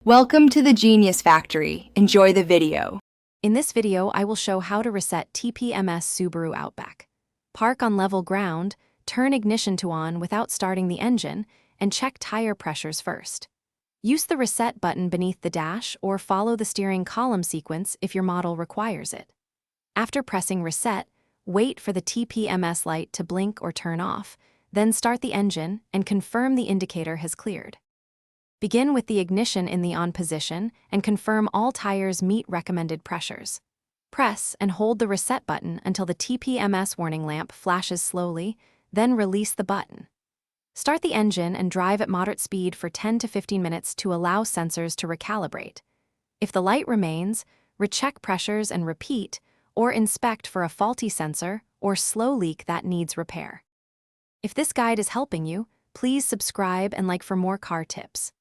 Welcome to the Genius Factory. Enjoy the video. In this video, I will show how to reset Tpms Subaru Outback. Park on level ground, turn ignition to on without starting the engine, and check tire pressures first. Use the reset button beneath the dash or follow the steering column sequence if your model requires it. After pressing reset, wait for the Tpms light to blink or turn off, then start the engine and confirm the indicator has cleared. Begin with the ignition in the on position and confirm all tires meet recommended pressures. Press and hold the reset button until the Tpms warning lamp flashes slowly, then release the button. Start the engine and drive at moderate speed for 10 to 15 minutes to allow sensors to recalibrate. If the light remains, recheck pressures and repeat, or inspect for a faulty sensor or slow leak that needs repair. If this guide is helping you, please subscribe and like for more car tips.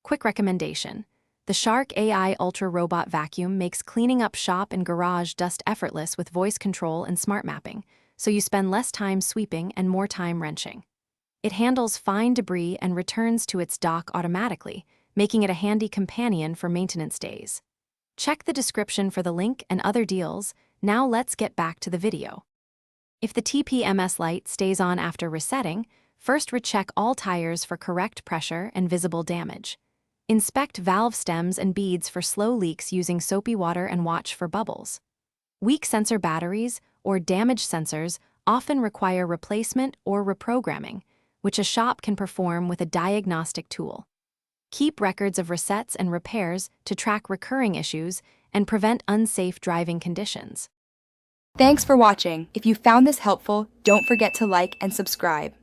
Quick recommendation: the Shark AI Ultra Robot Vacuum makes cleaning up shop and garage dust effortless with voice control and smart mapping, so you spend less time sweeping and more time wrenching. It handles fine debris and returns to its dock automatically, making it a handy companion for maintenance days. Check the description for the link and other deals. Now let's get back to the video. If the Tpms light stays on after resetting, first recheck all tires for correct pressure and visible damage. Inspect valve stems and beads for slow leaks using soapy water and watch for bubbles. Weak sensor batteries or damaged sensors often require replacement or reprogramming, which a shop can perform with a diagnostic tool. Keep records of resets and repairs to track recurring issues and prevent unsafe driving conditions. Thanks for watching. If you found this helpful, don't forget to like and subscribe.